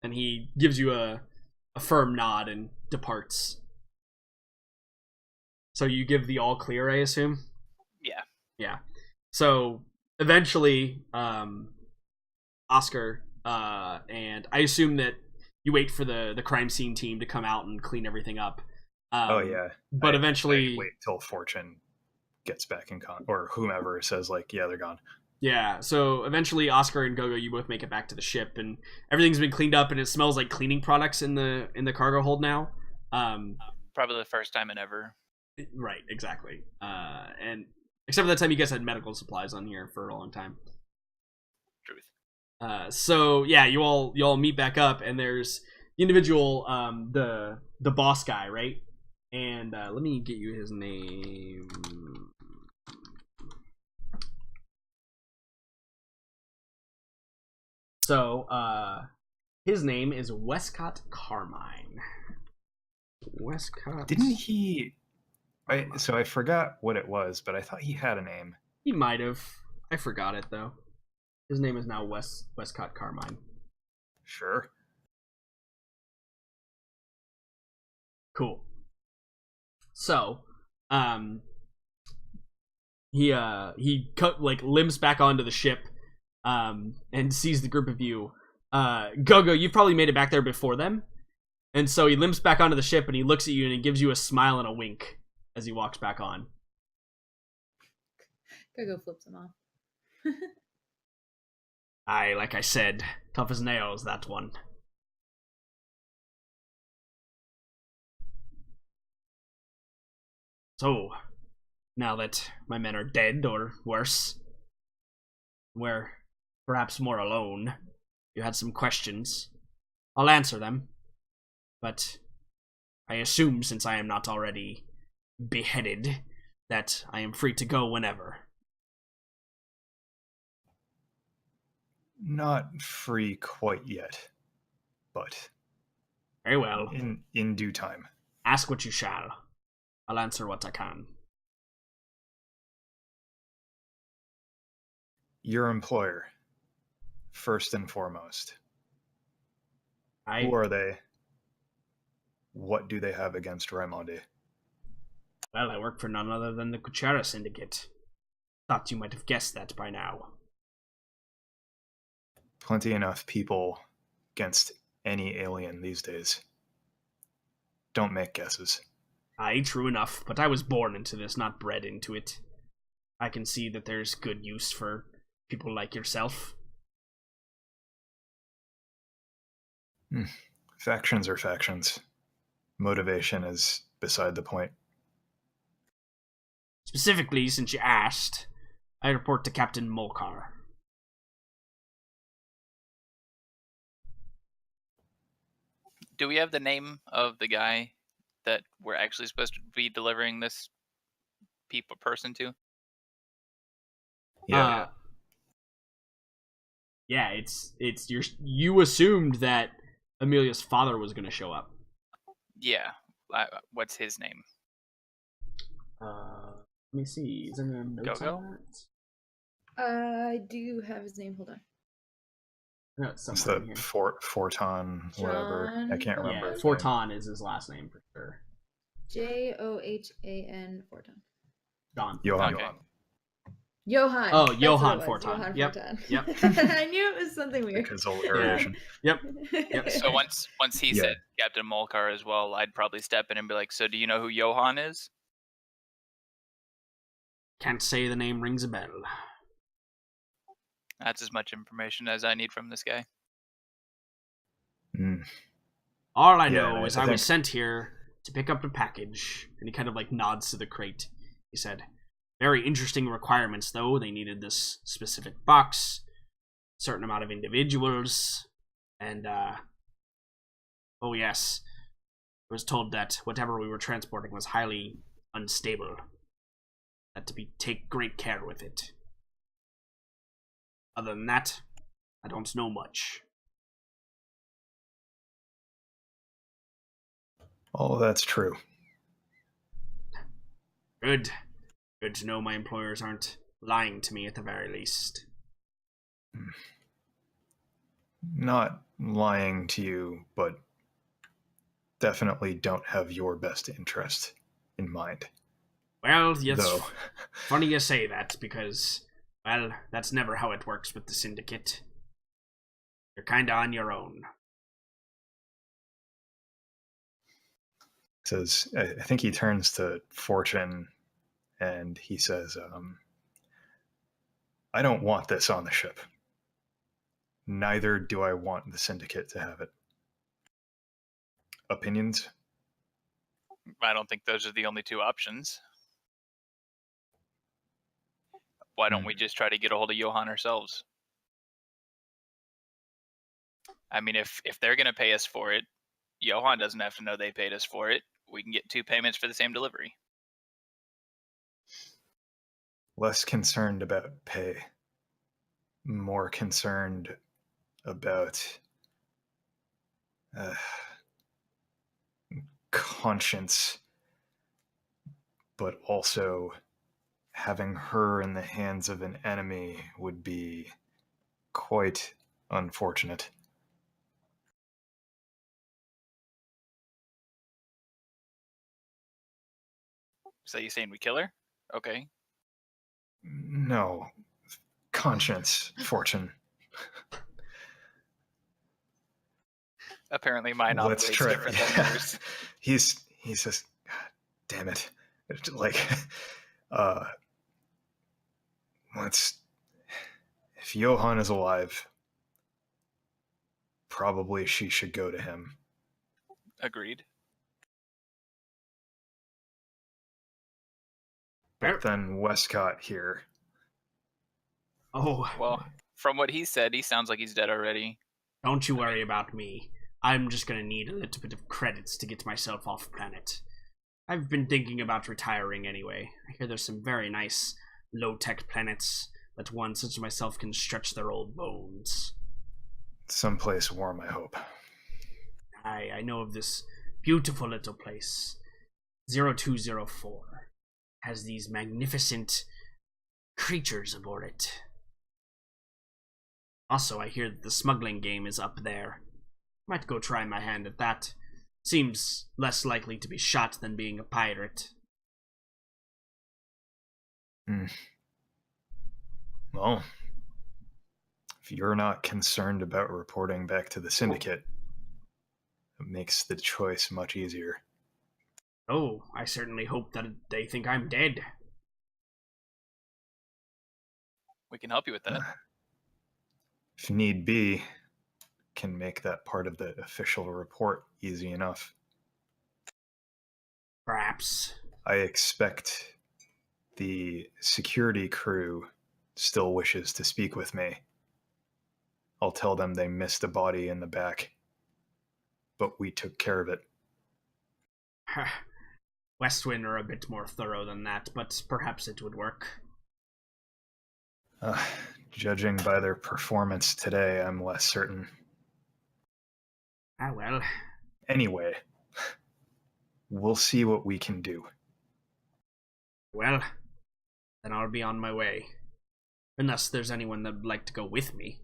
And he gives you a firm nod and departs. So you give the all clear, I assume? Yeah. Yeah. So eventually, Oscar, and I assume that you wait for the crime scene team to come out and clean everything up. Oh yeah. But eventually, I wait till Fortune gets back in or whomever says like, yeah, they're gone. Yeah, so eventually Oscar and Gogo, you both make it back to the ship, and everything's been cleaned up, and it smells like cleaning products in the cargo hold now. Probably the first time in ever. Right, exactly. And except for that time you guys had medical supplies on here for a long time. Truth. So yeah, you all meet back up, and there's the individual, the boss guy, right? And let me get you his name. So his name is Westcott Carmine. Westcott. Didn't he? So I forgot what it was, but I thought he had a name. He might have. I forgot it though. His name is now Westcott Carmine. Sure. Cool. So, he limps back onto the ship, and sees the group of you. Gogo, you've probably made it back there before them, and so he limps back onto the ship, and he looks at you, and he gives you a smile and a wink as he walks back on. Gogo flips him off. Aye, like I said, tough as nails, that one. So, now that my men are dead, or worse, we're perhaps more alone, you had some questions. I'll answer them, but I assume since I am not already beheaded, that I am free to go whenever. Not free quite yet, but Very well. in due time. Ask what you shall. I'll answer what I can. Your employer, first and foremost. I Who are they? What do they have against Raimondi? Well, I work for none other than the Kuchera Syndicate. Thought you might have guessed that by now. Plenty enough people against any alien these days. Don't make guesses. Aye, true enough, but I was born into this, not bred into it. I can see that there's good use for people like yourself. Factions are factions. Motivation is beside the point. Specifically, since you asked, I report to Captain Molkar. Do we have the name of the guy that we're actually supposed to be delivering this person to? Yeah. Yeah, it's you assumed that Amelia's father was going to show up. Yeah. What's his name? Let me see. Is there a notes Go-Go? on that? I do have his name. Hold on. No, it's It's somewhere the in here. Forton, whatever. I John can't Forton. remember. Yeah, his name. Forton is his last name for sure. Johan Forton. John. Johan. Okay. Johan. Oh, That's Johan what it was. Forton. Johan Yep, Forton. yep. I knew it was something weird. His alliteration. Yep. Yep. So once he Yeah. said Captain Molcar as well, I'd probably step in and be like, "So do you know who Johan is?" Can't say the name rings a bell. That's as much information as I need from this guy. Mm. All I Yeah, know I is I was think- sent here to pick up the package. And he kind of like nods to the crate. He said, very interesting requirements though. They needed this specific box, certain amount of individuals, and oh yes, I was told that whatever we were transporting was highly unstable. Had to take great care with it. Other than that, I don't know much. All of that's true. Good. Good to know my employers aren't lying to me at the very least. Not lying to you, but definitely don't have your best interest in mind. Well, it's Though. funny you say that, because, well, that's never how it works with the Syndicate. You're kinda on your own. Says, I think he turns to Fortune and he says, I don't want this on the ship. Neither do I want the Syndicate to have it. Opinions? I don't think those are the only two options. Why don't we just try to get a hold of Johan ourselves? I mean, if they're going to pay us for it, Johan doesn't have to know they paid us for it. We can get 2 payments for the same delivery. Less concerned about pay. More concerned about conscience, but also having her in the hands of an enemy would be quite unfortunate. So you saying we kill her? Okay. No. Conscience, Fortune. Apparently mine Let's operates try. different than yours. He says, God damn it. It's like, let's, if Johan is alive, probably she should go to him. Agreed. But then Westcott here. Oh, Well, from what he said, he sounds like he's dead already. don't you worry about me. I'm just gonna need a little bit of credits to get myself off planet. I've been thinking about retiring anyway. I hear there's some very nice, low-tech planets that one such as myself can stretch their old bones. Someplace warm, I hope. I know of this beautiful little place. 0204 has these magnificent creatures aboard it. Also, I hear that the smuggling game is up there. Might go try my hand at that. Seems less likely to be shot than being a pirate. Well, if you're not concerned about reporting back to the Syndicate, it makes the choice much easier. Oh, I certainly hope that they think I'm dead. We can help you with that. If need be, can make that part of the official report easy enough. Perhaps. I expect the security crew still wishes to speak with me. I'll tell them they missed a body in the back, but we took care of it. Westwind are a bit more thorough than that, but perhaps it would work. Judging by their performance today, I'm less certain. Ah, well. Anyway, we'll see what we can do. Well, then I'll be on my way. Unless there's anyone that would like to go with me.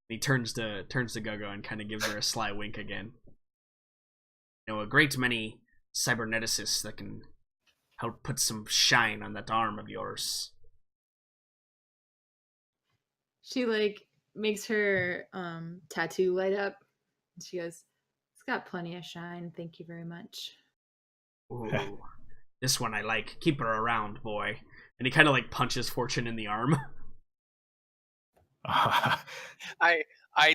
He turns to Gogo and kind of gives her a sly wink again. You know, a great many cyberneticists that can help put some shine on that arm of yours. She like makes her tattoo light up. She goes, "It's got plenty of shine. Thank you very much." Ooh, this one I like. Keep her around, boy. And he kind of like punches Fortune in the arm. I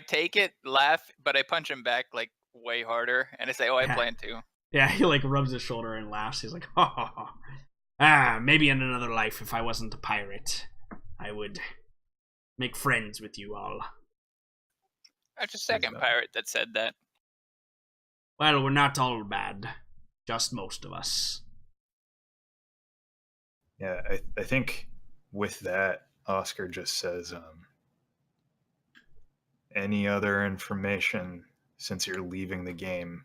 take it, laugh, but I punch him back like way harder, and I say, "Oh, I plan to." Yeah, he like rubs his shoulder and laughs. He's like, "Ha ha ha! Ah, maybe in another life, if I wasn't a pirate, I would make friends with you all." That's a second pirate that said that. Well, we're not all bad. Just most of us. Yeah, I think with that, Oscar just says, any other information since you're leaving the game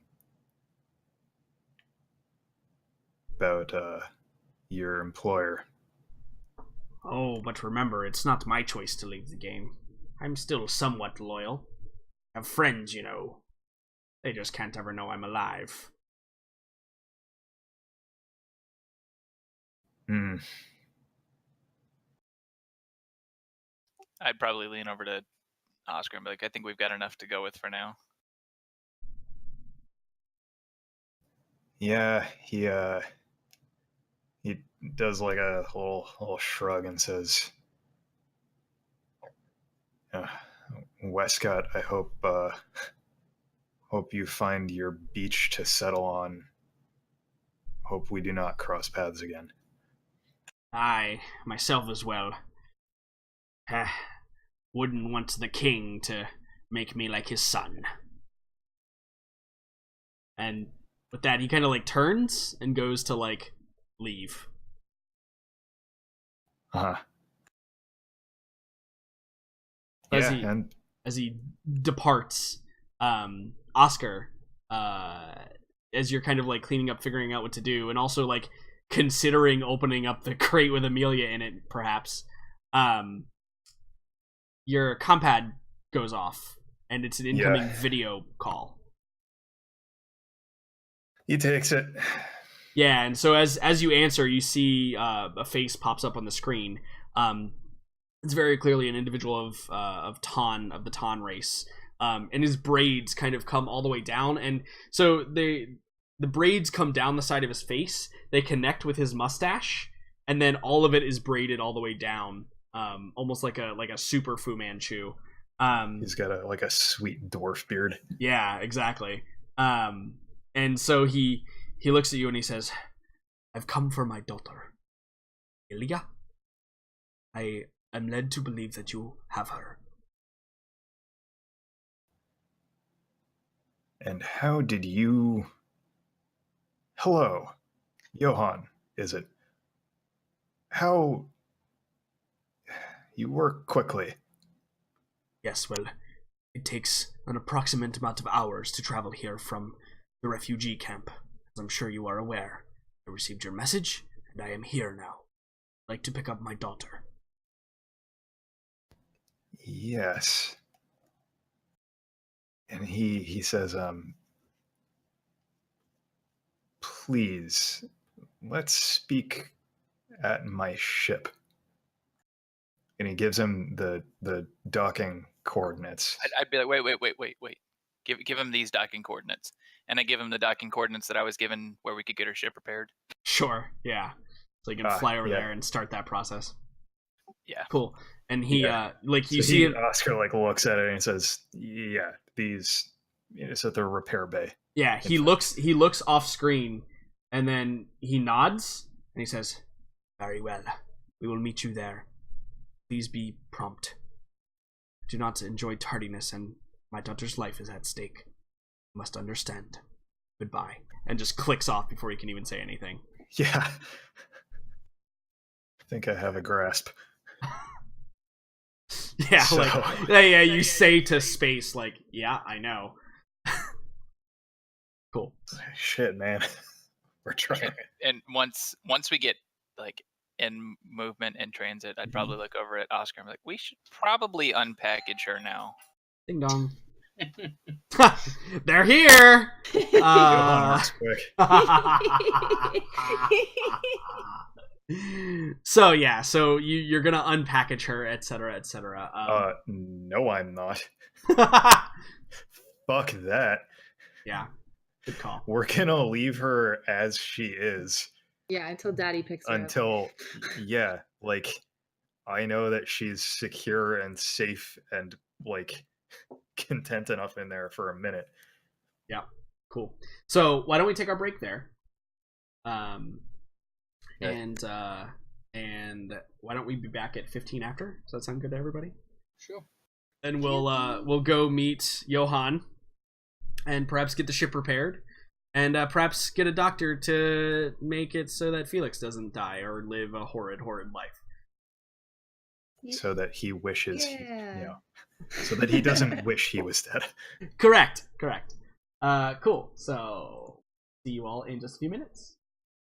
about your employer? Oh, but remember, it's not my choice to leave the game. I'm still somewhat loyal. I have friends, you know. They just can't ever know I'm alive. Hmm. I'd probably lean over to Oscar and be like, "I think we've got enough to go with for now." Yeah, he does like a little shrug and says, "Westcott, I hope you find your beach to settle on. Hope we do not cross paths again." I, myself as well, wouldn't want the king to make me like his son. And with that, he kind of like turns and goes to like leave. Uh-huh. As he departs, Oscar, as you're kind of like cleaning up, figuring out what to do, and also like considering opening up the crate with Amelia in it, perhaps, your compad goes off, and it's an incoming video call. He takes it. Yeah, and so as you answer, you see a face pops up on the screen. It's very clearly an individual of Ton, of the Ton race, and his braids kind of come all the way down, and so the braids come down the side of his face. They connect with his mustache, and then all of it is braided all the way down, almost like a super Fu Manchu. He's got a sweet dwarf beard. Yeah, exactly. And so he looks at you and he says, "I've come for my daughter, Ilya. I am led to believe that you have her." And how did you... Hello, Johann, is it? How... You work quickly. Yes, well, it takes an approximate amount of hours to travel here from the refugee camp. As I'm sure you are aware, I received your message, and I am here now. I'd like to pick up my daughter. Yes. And he says, please, let's speak at my ship. And he gives him the docking coordinates. I'd be like, wait. Give him these docking coordinates. And I give him the docking coordinates that I was given where we could get our ship repaired. Sure, yeah. So you can fly over there and start that process. Yeah. Cool. And he, you so see it. Oscar, looks at it and he says, yeah, these, it's at the repair bay. Yeah, he looks off screen, and then he nods, and he says, "Very well. We will meet you there. Please be prompt. Do not enjoy tardiness, and my daughter's life is at stake. You must understand. Goodbye." And just clicks off before he can even say anything. Yeah. I think I have a grasp. Yeah, you say to space, like, yeah, I know. Cool. Shit, man. We're trying. And once we get like in movement and transit, I'd Mhm. probably look over at Oscar and be like, we should probably unpackage her now. Ding dong. They're here. Johan works quick. So yeah, so you're gonna unpackage her, etc., etc. No, I'm not. Fuck that. Yeah, good call. We're gonna leave her as she is Yeah, until Daddy picks her up. until, yeah, like, I know that she's secure and safe and, like, content enough in there for a minute. Yeah, cool. So why don't we take our break there? Okay. And why don't we be back at 15 after? Does that sound good to everybody? Sure. And we'll go meet Johan and perhaps get the ship repaired and perhaps get a doctor to make it so that Felix doesn't die or live a horrid life. So that he wishes, Yeah. so that he doesn't wish he was dead. Correct. Cool. So see you all in just a few minutes.